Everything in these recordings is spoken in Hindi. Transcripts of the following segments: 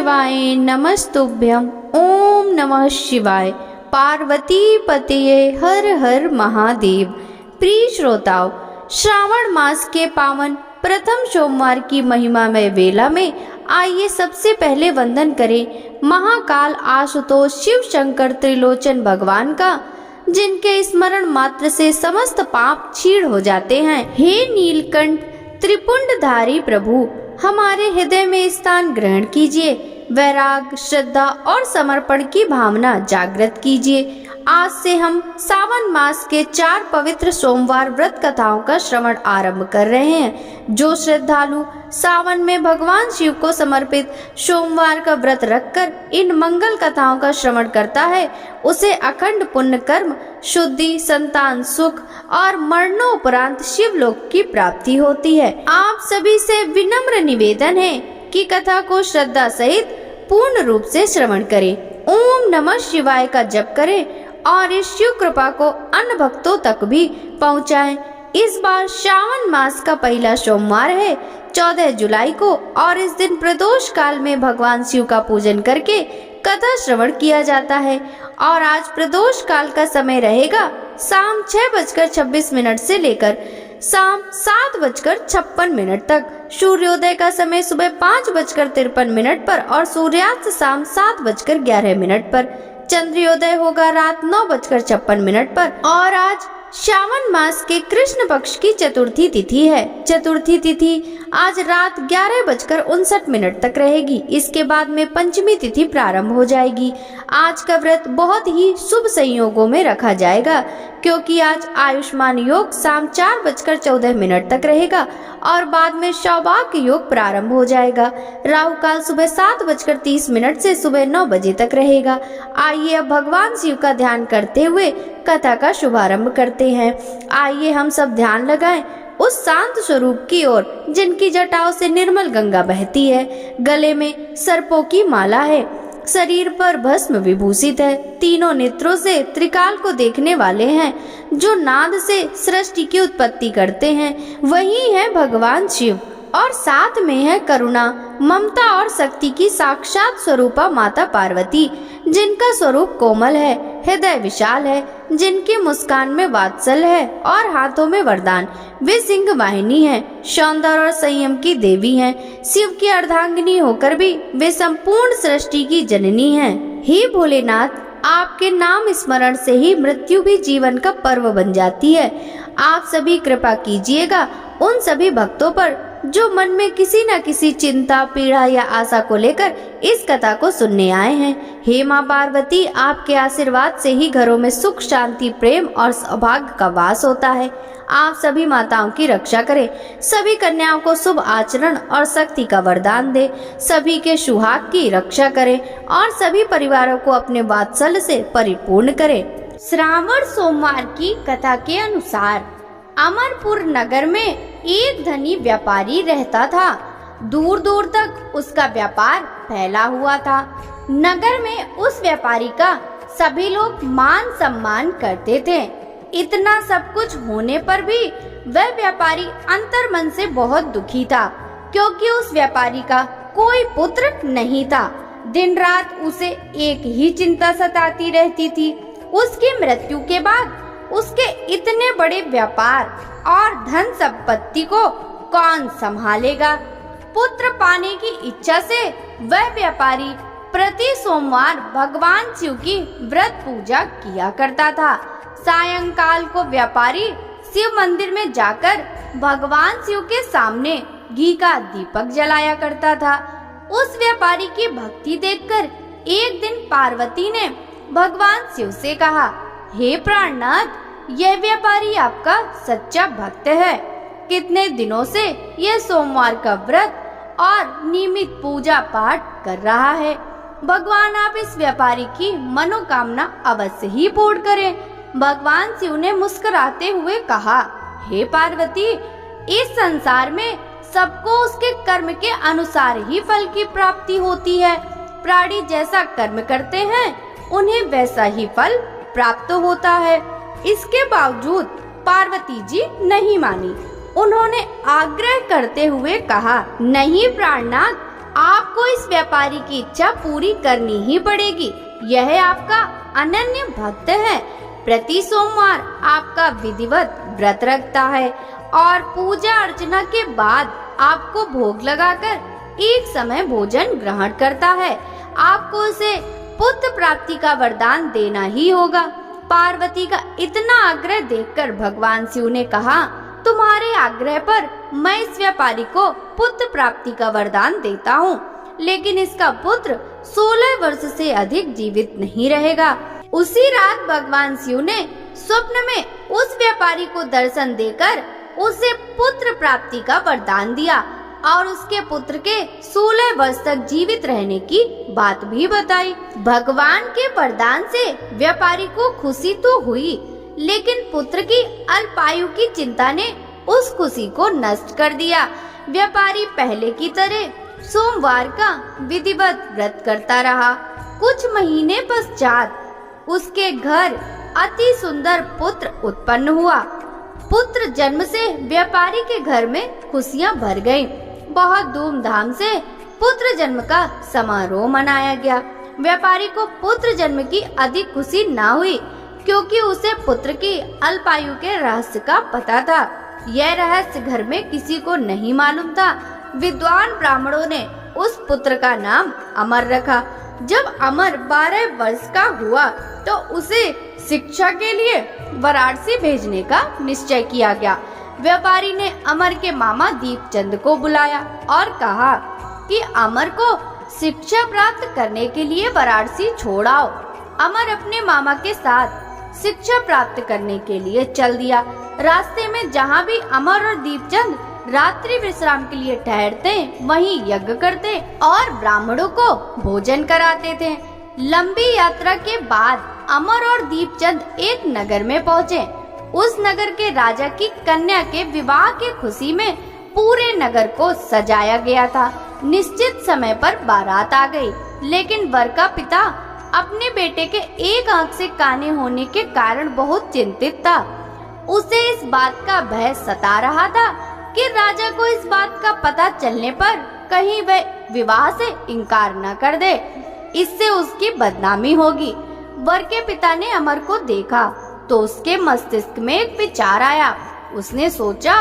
शिवाय नमस्तुभ्यं। ओम नमः शिवाय। पार्वती पतये हर हर महादेव। प्रिय श्रोताओं, श्रावण मास के पावन प्रथम सोमवार की महिमामय वेला में आइए सबसे पहले वंदन करें महाकाल आशुतोष शिव शंकर त्रिलोचन भगवान का, जिनके स्मरण मात्र से समस्त पाप क्षीण हो जाते हैं। हे नीलकंठ त्रिपुंडधारी प्रभु, हमारे हृदय में स्थान ग्रहण कीजिए। वैराग, श्रद्धा और समर्पण की भावना जागृत कीजिए। आज से हम सावन मास के 4 पवित्र सोमवार व्रत कथाओं का श्रवण आरंभ कर रहे हैं। जो श्रद्धालु सावन में भगवान शिव को समर्पित सोमवार का व्रत रखकर इन मंगल कथाओं का श्रवण करता है, उसे अखंड पुण्य कर्म, शुद्धि, संतान सुख और मरणोपरांत शिवलोक की प्राप्ति होती है। आप सभी से विनम्र निवेदन है कि कथा को श्रद्धा सहित पूर्ण रूप से श्रवण करें। ओम नमः शिवाय का जप करें और इस शिव कृपा को अन्य भक्तों तक भी पहुंचाएं। इस बार श्रावण मास का पहला सोमवार है 14 जुलाई को, और इस दिन प्रदोष काल में भगवान शिव का पूजन करके कथा श्रवण किया जाता है। और आज प्रदोष काल का समय रहेगा शाम 6:26 से लेकर शाम 7:56 तक। सूर्योदय का समय सुबह 5:53 पर और सूर्यास्त शाम 7:11 पर। चंद्रोदय होगा रात 9:56 पर। और आज श्रावण मास के कृष्ण पक्ष की चतुर्थी तिथि है। चतुर्थी तिथि आज रात 11:59 तक रहेगी। इसके बाद में पंचमी तिथि प्रारंभ हो जाएगी। आज का व्रत बहुत ही शुभ संयोगों में रखा जाएगा, क्योंकि आज आयुष्मान योग शाम 4:14 तक रहेगा और बाद में सौभाग्य योग प्रारंभ हो जाएगा। राहु काल सुबह 7:30 से सुबह 9 बजे तक रहेगा। आइए अब भगवान शिव का ध्यान करते हुए कथा का शुभारंभ करते हैं। आइए हम सब ध्यान लगाएं उस शांत स्वरूप की ओर, जिनकी जटाओं से निर्मल गंगा बहती है। गले में सर्पों की माला है, शरीर पर भस्म विभूषित है, तीनों नेत्रों से त्रिकाल को देखने वाले हैं। जो नाद से सृष्टि की उत्पत्ति करते हैं वही है भगवान शिव, और साथ में है करुणा, ममता और शक्ति की साक्षात स्वरूपा माता पार्वती, जिनका स्वरूप कोमल है, हृदय विशाल है, जिनकी मुस्कान में वात्सल्य है और हाथों में वरदान। वे सिंह वाहिनी है, सौंदर्य और संयम की देवी हैं। शिव की अर्धांगिनी होकर भी वे संपूर्ण सृष्टि की जननी हैं। हे भोलेनाथ, आपके नाम स्मरण से ही मृत्यु भी जीवन का पर्व बन जाती है। आप सभी कृपा कीजिएगा उन सभी भक्तों पर जो मन में किसी न किसी चिंता, पीड़ा या आशा को लेकर इस कथा को सुनने आए हैं। हे माँ पार्वती, आपके आशीर्वाद से ही घरों में सुख, शांति, प्रेम और सौभाग्य का वास होता है। आप सभी माताओं की रक्षा करें, सभी कन्याओं को शुभ आचरण और शक्ति का वरदान दे, सभी के सुहाग की रक्षा करें और सभी परिवारों को अपने वात्सल्य से परिपूर्ण करें। श्रावण सोमवार की कथा के अनुसार अमरपुर नगर में एक धनी व्यापारी रहता था। दूर दूर तक उसका व्यापार फैला हुआ था। नगर में उस व्यापारी का सभी लोग मान सम्मान करते थे। इतना सब कुछ होने पर भी वह व्यापारी अंतर्मन से बहुत दुखी था, क्योंकि उस व्यापारी का कोई पुत्र नहीं था। दिन रात उसे एक ही चिंता सताती रहती थी, उसकी मृत्यु के बाद उसके इतने बड़े व्यापार और धन संपत्ति को कौन संभालेगा। पुत्र पाने की इच्छा से वह व्यापारी प्रति सोमवार भगवान शिव की व्रत पूजा किया करता था। सायंकाल को व्यापारी शिव मंदिर में जाकर भगवान शिव के सामने घी का दीपक जलाया करता था। उस व्यापारी की भक्ति देखकर एक दिन पार्वती ने भगवान शिव से कहा, हे प्राणनाथ, यह व्यापारी आपका सच्चा भक्त है। कितने दिनों से यह सोमवार का व्रत और नियमित पूजा पाठ कर रहा है। भगवान आप इस व्यापारी की मनोकामना अवश्य ही पूर्ण करें। भगवान शिव ने मुस्कुराते हुए कहा, हे पार्वती, इस संसार में सबको उसके कर्म के अनुसार ही फल की प्राप्ति होती है। प्राणी जैसा कर्म करते हैं उन्हें वैसा ही फल प्राप्त होता है। इसके बावजूद पार्वती जी नहीं मानी। उन्होंने आग्रह करते हुए कहा, नहीं प्राणनाथ, आपको इस व्यापारी की इच्छा पूरी करनी ही पड़ेगी। यह आपका अनन्य भक्त है, प्रति सोमवार आपका विधिवत व्रत रखता है और पूजा अर्चना के बाद आपको भोग लगाकर एक समय भोजन ग्रहण करता है। आपको उसे पुत्र प्राप्ति का वरदान देना ही होगा। पार्वती का इतना आग्रह देखकर भगवान शिव ने कहा, तुम्हारे आग्रह पर मैं इस व्यापारी को पुत्र प्राप्ति का वरदान देता हूँ, लेकिन इसका पुत्र 16 वर्ष से अधिक जीवित नहीं रहेगा। उसी रात भगवान शिव ने स्वप्न में उस व्यापारी को दर्शन देकर उसे पुत्र प्राप्ति का वरदान दिया और उसके पुत्र के 16 वर्ष तक जीवित रहने की बात भी बताई। भगवान के वरदान से व्यापारी को खुशी तो हुई, लेकिन पुत्र की अल्पायु की चिंता ने उस खुशी को नष्ट कर दिया। व्यापारी पहले की तरह सोमवार का विधिवत व्रत करता रहा। कुछ महीने पश्चात उसके घर अति सुंदर पुत्र उत्पन्न हुआ। पुत्र जन्म से व्यापारी के घर में खुशियां भर गईं। बहुत धूमधाम से पुत्र जन्म का समारोह मनाया गया। व्यापारी को पुत्र जन्म की अधिक खुशी न हुई, क्योंकि उसे पुत्र की अल्पायु के रहस्य का पता था। यह रहस्य घर में किसी को नहीं मालूम था। विद्वान ब्राह्मणों ने उस पुत्र का नाम अमर रखा। जब अमर 12 वर्ष का हुआ तो उसे शिक्षा के लिए वाराणसी भेजने का निश्चय किया गया। व्यापारी ने अमर के मामा दीपचंद को बुलाया और कहा कि अमर को शिक्षा प्राप्त करने के लिए वाराणसी छोड़ आओ। अमर अपने मामा के साथ शिक्षा प्राप्त करने के लिए चल दिया। रास्ते में जहाँ भी अमर और दीपचंद रात्रि विश्राम के लिए ठहरते, वहीं यज्ञ करते और ब्राह्मणों को भोजन कराते थे। लंबी यात्रा के बाद अमर और दीपचंद एक नगर में पहुँचे। उस नगर के राजा की कन्या के विवाह की खुशी में पूरे नगर को सजाया गया था। निश्चित समय पर बारात आ गई, लेकिन वर का पिता अपने बेटे के एक आंख से काने होने के कारण बहुत चिंतित था। उसे इस बात का भय सता रहा था कि राजा को इस बात का पता चलने पर कहीं वह विवाह से इनकार न कर दे, इससे उसकी बदनामी होगी। वर के पिता ने अमर को देखा तो उसके मस्तिष्क में एक विचार आया। उसने सोचा,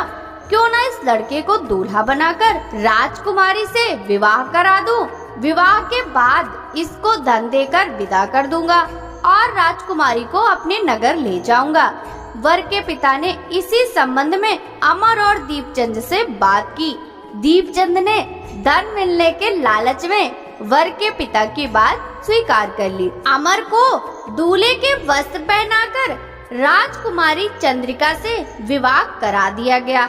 क्यों ना इस लड़के को दूल्हा बनाकर राजकुमारी से विवाह करा दूं। विवाह के बाद इसको धन देकर विदा कर दूंगा और राजकुमारी को अपने नगर ले जाऊंगा। वर के पिता ने इसी संबंध में अमर और दीपचंद से बात की। दीपचंद ने धन मिलने के लालच में वर के पिता की बात स्वीकार कर ली। अमर को दूल्हे के वस्त्र पहनाकर राजकुमारी चंद्रिका से विवाह करा दिया गया।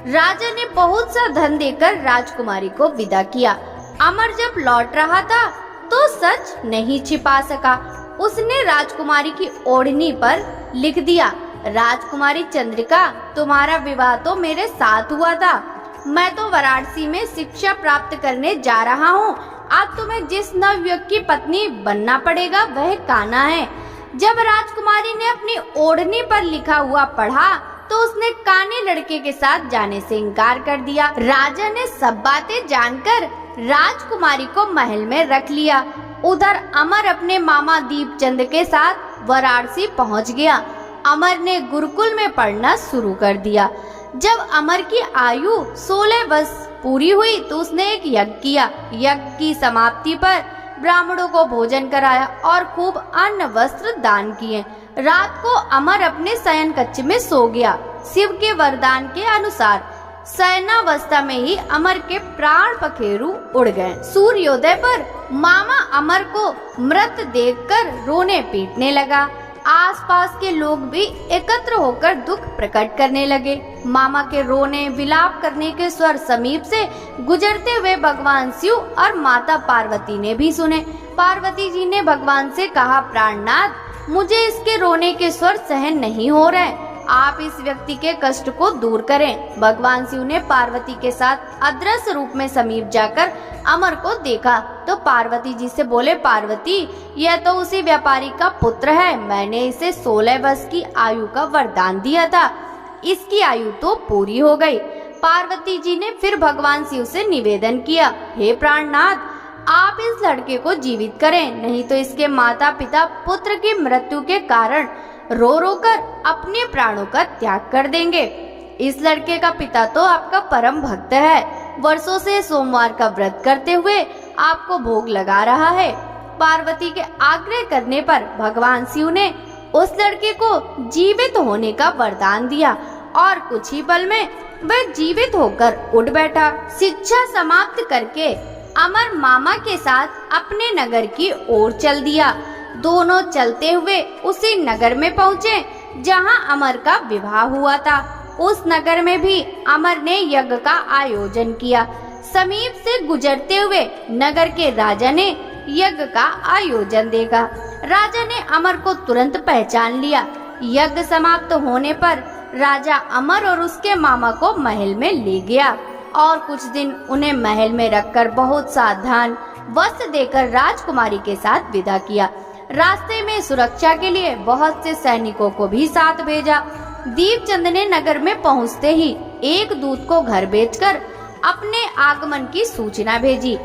राजा ने बहुत सा धन देकर राजकुमारी को विदा किया। अमर जब लौट रहा था तो सच नहीं छिपा सका। उसने राजकुमारी की ओढ़नी पर लिख दिया, राजकुमारी चंद्रिका, तुम्हारा विवाह तो मेरे साथ हुआ था। मैं तो वाराणसी में शिक्षा प्राप्त करने जा रहा हूँ। अब तुम्हें जिस नवयुवक की पत्नी बनना पड़ेगा वह कान्हा है। जब राजकुमारी ने अपनी ओढ़नी पर लिखा हुआ पढ़ा तो उसने काने लड़के के साथ जाने से इनकार कर दिया। राजा ने सब बातें जानकर राजकुमारी को महल में रख लिया। उधर अमर अपने मामा दीपचंद के साथ वाराणसी पहुंच गया। अमर ने गुरुकुल में पढ़ना शुरू कर दिया। जब अमर की आयु 16 वर्ष पूरी हुई तो उसने एक यज्ञ किया। यज्ञ की समाप्ति पर ब्राह्मणों को भोजन कराया और खूब अन्न वस्त्र दान किए। रात को अमर अपने शयन कक्ष में सो गया। शिव के वरदान के अनुसार शयनावस्था में ही अमर के प्राण पखेरु उड़ गए। सूर्योदय पर मामा अमर को मृत देखकर रोने पीटने लगा। आसपास के लोग भी एकत्र होकर दुख प्रकट करने लगे। मामा के रोने विलाप करने के स्वर समीप से गुजरते हुए भगवान शिव और माता पार्वती ने भी सुने। पार्वती जी ने भगवान से कहा, प्राणनाथ, मुझे इसके रोने के स्वर सहन नहीं हो रहे, आप इस व्यक्ति के कष्ट को दूर करें। भगवान शिव ने पार्वती के साथ अदृश्य रूप में समीप जाकर अमर को देखा तो पार्वती जी से बोले, पार्वती, यह तो उसी व्यापारी का पुत्र है। मैंने इसे 16 वर्ष की आयु का वरदान दिया था, इसकी आयु तो पूरी हो गई। पार्वती जी ने फिर भगवान शिव से निवेदन किया, हे प्राणनाथ, आप इस लड़के को जीवित करें, नहीं तो इसके माता पिता पुत्र की मृत्यु के कारण रो रो कर अपने प्राणों का त्याग कर देंगे। इस लड़के का पिता तो आपका परम भक्त है, वर्षों से सोमवार का व्रत करते हुए आपको भोग लगा रहा है। पार्वती के आग्रह करने पर भगवान शिव ने उस लड़के को जीवित होने का वरदान दिया और कुछ ही पल में वह जीवित होकर उठ बैठा। शिक्षा समाप्त करके अमर मामा के साथ अपने नगर की ओर चल दिया। दोनों चलते हुए उसी नगर में पहुँचे जहाँ अमर का विवाह हुआ था। उस नगर में भी अमर ने यज्ञ का आयोजन किया। समीप से गुजरते हुए नगर के राजा ने यज्ञ का आयोजन देखा। राजा ने अमर को तुरंत पहचान लिया। यज्ञ समाप्त होने पर राजा अमर और उसके मामा को महल में ले गया और कुछ दिन उन्हें महल में रखकर बहुत सा धन वस्त्र देकर राजकुमारी के साथ विदा किया। रास्ते में सुरक्षा के लिए बहुत से सैनिकों को भी साथ भेजा। दीपचंद ने नगर में पहुंचते ही एक दूत को घर भेजकर अपने आगमन की सूचना भेजी।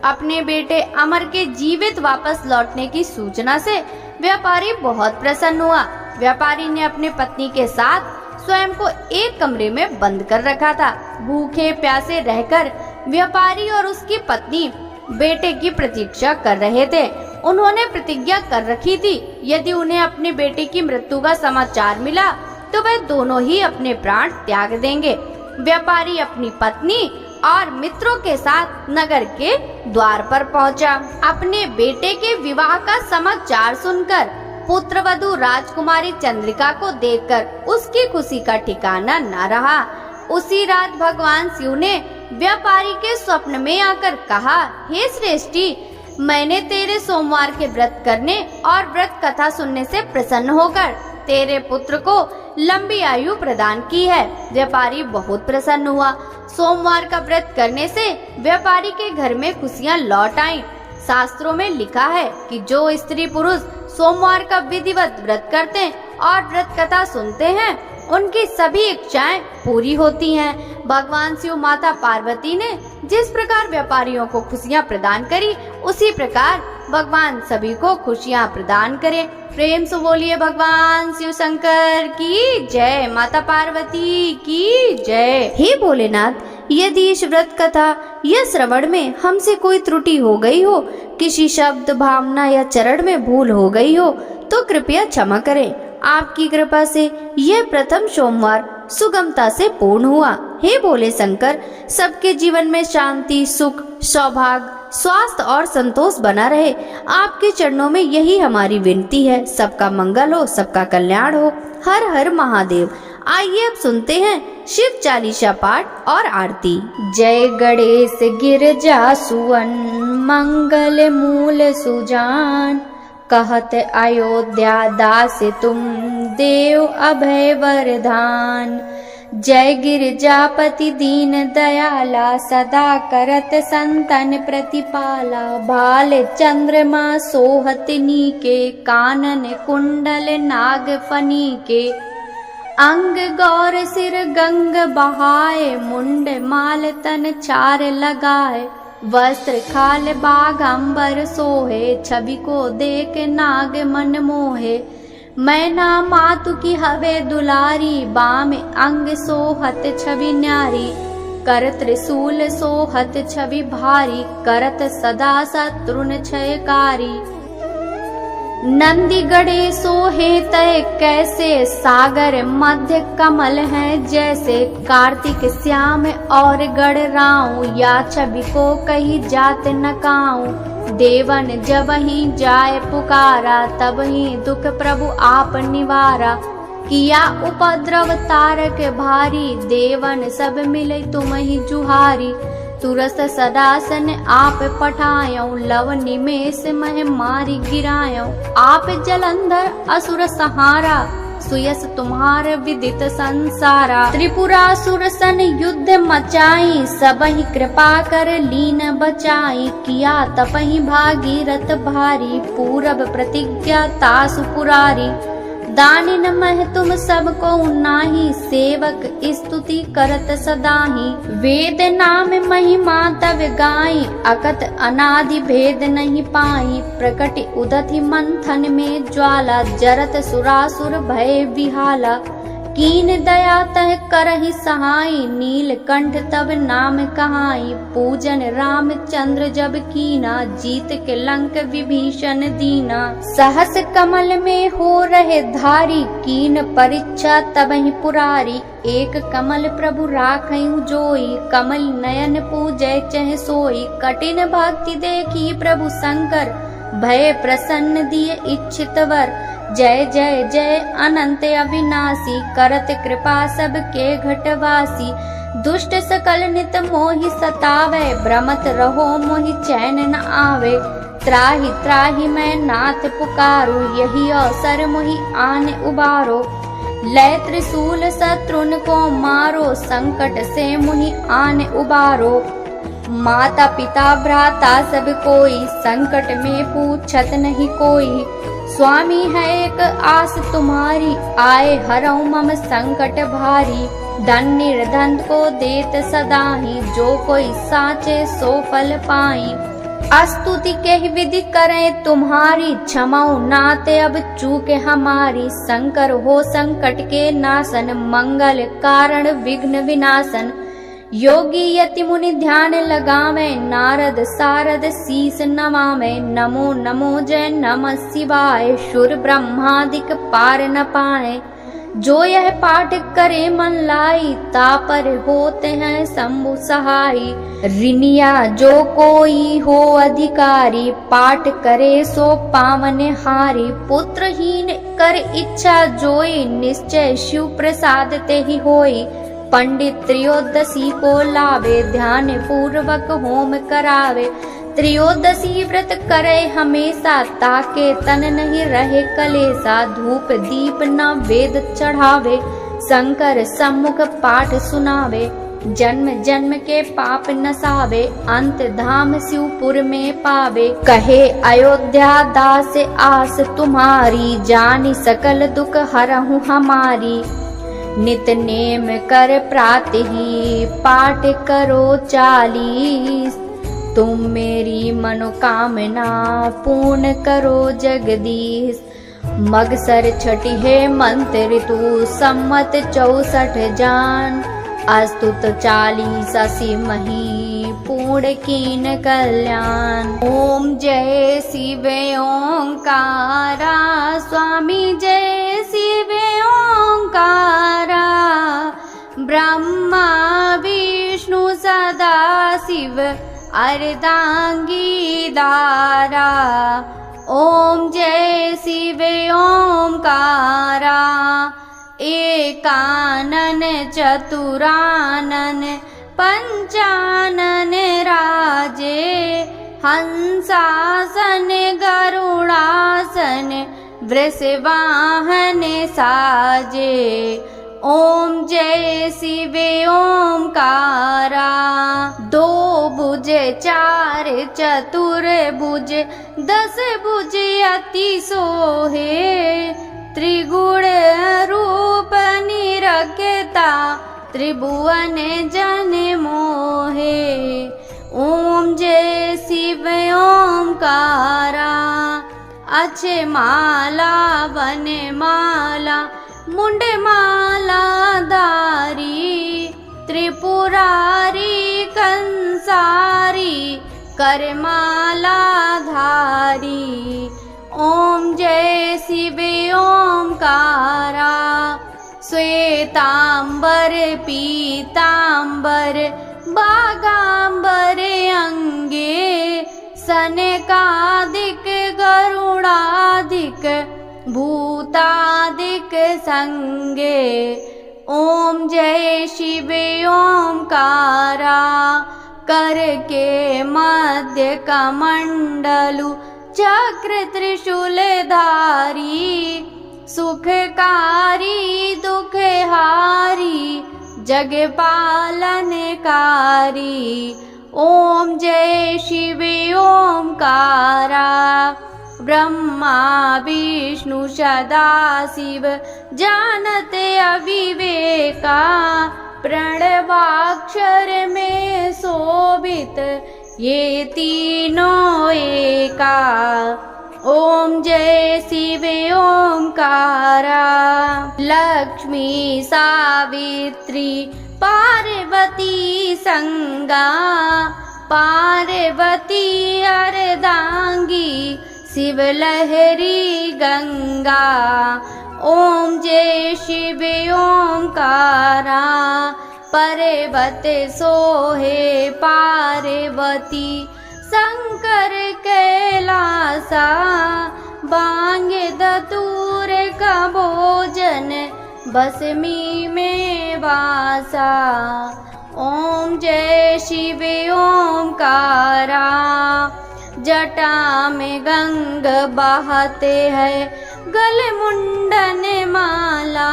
अपने बेटे अमर के जीवित वापस लौटने की सूचना से व्यापारी बहुत प्रसन्न हुआ। व्यापारी ने अपने पत्नी के साथ स्वयं को एक कमरे में बंद कर रखा था। भूखे प्यासे रहकर व्यापारी और उसकी पत्नी बेटे की प्रतीक्षा कर रहे थे। उन्होंने प्रतिज्ञा कर रखी थी, यदि उन्हें अपने बेटे की मृत्यु का समाचार मिला तो वह दोनों ही अपने प्राण त्याग देंगे। व्यापारी अपनी पत्नी और मित्रों के साथ नगर के द्वार पर पहुंचा। अपने बेटे के विवाह का समाचार सुनकर पुत्रवधू राजकुमारी चंद्रिका को देखकर उसकी खुशी का ठिकाना न रहा। उसी रात भगवान शिव ने व्यापारी के स्वप्न में आकर कहा, हे श्रेष्ठी, मैंने तेरे सोमवार के व्रत करने और व्रत कथा सुनने से प्रसन्न होकर तेरे पुत्र को लंबी आयु प्रदान की है। व्यापारी बहुत प्रसन्न हुआ। सोमवार का व्रत करने से व्यापारी के घर में खुशियां लौट आईं। शास्त्रों में लिखा है कि जो स्त्री पुरुष सोमवार का विधिवत व्रत करते और व्रत कथा सुनते हैं उनकी सभी इच्छाएं पूरी होती हैं। भगवान शिव माता पार्वती ने जिस प्रकार व्यापारियों को खुशियां प्रदान करी, उसी प्रकार भगवान सभी को खुशियां प्रदान करें। प्रेम से बोलिए भगवान शिव शंकर की जय, माता पार्वती की जय। हे भोलेनाथ, यदि इस व्रत कथा या श्रवण में हमसे कोई त्रुटि हो गई हो, किसी शब्द, भावना या चरण में भूल हो गई हो, तो कृपया क्षमा करें। आपकी कृपा से यह प्रथम सोमवार सुगमता से पूर्ण हुआ। हे भोले शंकर, सबके जीवन में शांति, सुख, सौभाग्य, स्वास्थ्य और संतोष बना रहे। आपके चरणों में यही हमारी विनती है। सबका मंगल हो, सबका कल्याण हो। हर हर महादेव। आइए अब सुनते हैं शिव चालीसा पाठ और आरती। जय गणेश गिरजा सुवन, मंगल मूल सुजान, कहत अयोध्या दास तुम, देव अभय वरदान। जय गिरजापति दीन दयाला, सदा करत संतन प्रतिपाला। भाल चंद्रमा सोहत नीके, कानन कुंडल नाग फनी के। अंग गौर सिर गंग बहाए, मुंड माल तन चार लगाए। वस्त्र खाल बाघंबर सोहे, छवि को देख नाग मन मोहे। मैना मातु की हवे दुलारी, बाम अंग सोहत छवि न्यारी। कर त्रिशूल सोहत छवि भारी, करत सदा शत्रुन क्षयकारी। नंदी गढ़े सोहे तय कैसे, सागर मध्य कमल है जैसे। कार्तिक श्याम और गढ़ राऊ, या छवि को कही जात न काऊ। देवन जब ही जाय पुकारा, तब ही दुख प्रभु आप निवारा। किया उपद्रव तारक भारी, देवन सब मिले तुम ही जुहारी। तुरस सदासन आप पठायो, लव निमेष मह मारी गिरायो। आप जलंधर असुर सहारा, सुयस तुम्हार विदित संसारा। त्रिपुरासुर सन युद्ध मचाई, सबहि कृपा कर लीन बचाई। किया तपहि भागीरथ भारी, पूरब प्रतिज्ञा तासु पुरारी। दानी नमः तुम सबको नाही, सेवक स्तुति करत सदाही। वेद नाम महिमा तब गाई, अकत अनादि भेद नहीं पाई। प्रकट उदति मंथन में ज्वाला, जरत सुरासुर भय विहाला। कीन दया तह करहि सहाय, नीलकंठ तब नाम कहाई। पूजन रामचंद्र जब कीना, जीत के लंक विभीषण दीना। सहस कमल में हो रहे धारी, कीन परीक्षा तबहि पुरारी। एक कमल प्रभु राखयु जोई, कमल नयन पूजय चह सोई। कठिन भक्ति देखी प्रभु शंकर, भय प्रसन्न दिए इच्छित वर। जय जय जय अनंत अविनाशी, करत कृपा सबके घटवासी। दुष्ट सकल नित मोहि सतावे, भ्रमत रहो मोहि चैन न आवे। त्राहि त्राहि मैं नाथ पुकारो, यही अवसर मोहि आन उबारो। लय त्रिशूल शत्रुन को मारो, संकट से मोहि आन उबारो। माता पिता भ्राता सब कोई, संकट में पूछत नहीं कोई। स्वामी है एक आस तुम्हारी, आए हरऊ मम संकट भारी। धन निर्धन को देत सदाही, जो कोई साचे सो फल पाई। स्तुति के विधि करें तुम्हारी, क्षमाओ नाते अब चूक हमारी। शंकर हो संकट के नाशन, मंगल कारण विघ्न विनाशन। योगी यति मुनि ध्यान लगावे, नारद सारद शीस नमावे। नमो नमो जय नमः शिवाय, सुर ब्रह्मादिक पार न पाए। जो यह पाठ करे मन लाई, तापर होते हैं शंभु सहाई। ऋणिया जो कोई हो अधिकारी, पाठ करे सो पावन हारी। पुत्रहीन कर इच्छा जोई, निश्चय शिव प्रसाद ते ही होई। पंडित त्रयोदशी को लावे, ध्यान पूर्वक होम करावे। त्रयोदशी व्रत करे हमेशा, ताके तन नहीं रहे कलेसा। धूप दीप न वेद चढ़ावे, शंकर सम्मुख पाठ सुनावे। जन्म जन्म के पाप नसावे, अंत धाम शिवपुर में पावे। कहे अयोध्या दास आस तुम्हारी, जानी सकल दुख हरहु हमारी। नित नेम कर प्रातः ही, पाठ करो 40। तुम मेरी मनोकामना पूर्ण करो जगदीश। मगसर छठी है मंत्र ऋतु, सम्मत 64 जान। अस्तुत 40 असी मही, पूर्ण कीन कल्याण। ओम जय शिव ओंकारा, स्वामी जय शिव ओंकारा। ब्रह्मा विष्णु सदा शिव, अर्धांगी दारा। ओम जय शिव ओंकारा, एकानन चतुरानन पंचानन राजे। हंसासन गरुड़ासन, वृषवाहन साजे। ओम जय शिव ओंकारा। 2 भुज 4 चतुर भुज, 10 भुज अति सोहे। त्रिगुण रूप निरखता, त्रिभुवन जन मोहे। ओम जय शिव ओंकारा। अच्छे माला वन माला, मुंड माला धारी। त्रिपुरारी कंसारी, कर माला धारी। ओम जय शिव ओंकारा। श्वेतांबर पीतांबर, बागांबर अंगे। सनकादिक गरुड़ादिक, भूतादिक संगे। ओम जय शिव ओंकारा। कर के मध्य कमंडलु, चक्र त्रिशूल धारी। सुखकारी दुखहारी, जग पालनकारी। ओम जय शिव ओंकारा। ब्रह्मा विष्णु सदाशिव जानते अविवेका, प्रणवाक्षर में शोभित ये तीनों एका। ओम जय शिव ओंकारा। लक्ष्मी सावित्री पार्वती संगा, पार्वती अर्धांगी शिव लहरी गंगा। ओम जय शिव ओंकारा। पर्वत सोहे पार्वती शंकर कैलासा, बांगे धतूर का भोजन भस्मी में वासा। ओम जय शिव ओंकारा। जटा में गंग बहते हैं, गल मुंडन माला,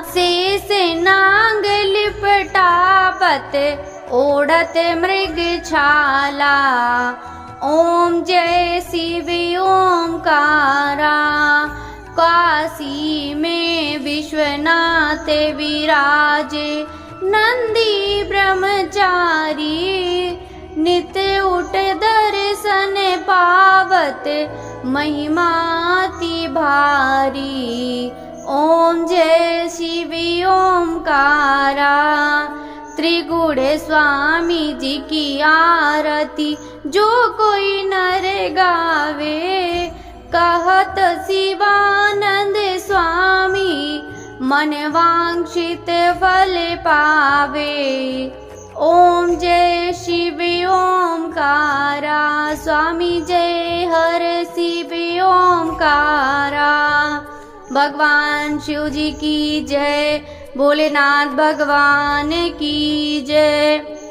शेष नांग लिपटावत ओढ़त मृग छाला। ओम जय शिव ओंकारा। काशी में विश्वनाथ विराजे, नंदी ब्रह्मचारी नित्य उठ दर्शन पावत महिमाति भारी। ओम जय शिव ओंकारा। त्रिगुण स्वामी जी की आरती जो कोई नर गावे, कहत शिवानंद स्वामी मन वांछित फल पावे। ओम जय शिव ओंकारा। स्वामी जय हर शिव ओंकारा। भगवान शिव जी की जय, भोलेनाथ भगवान की जय।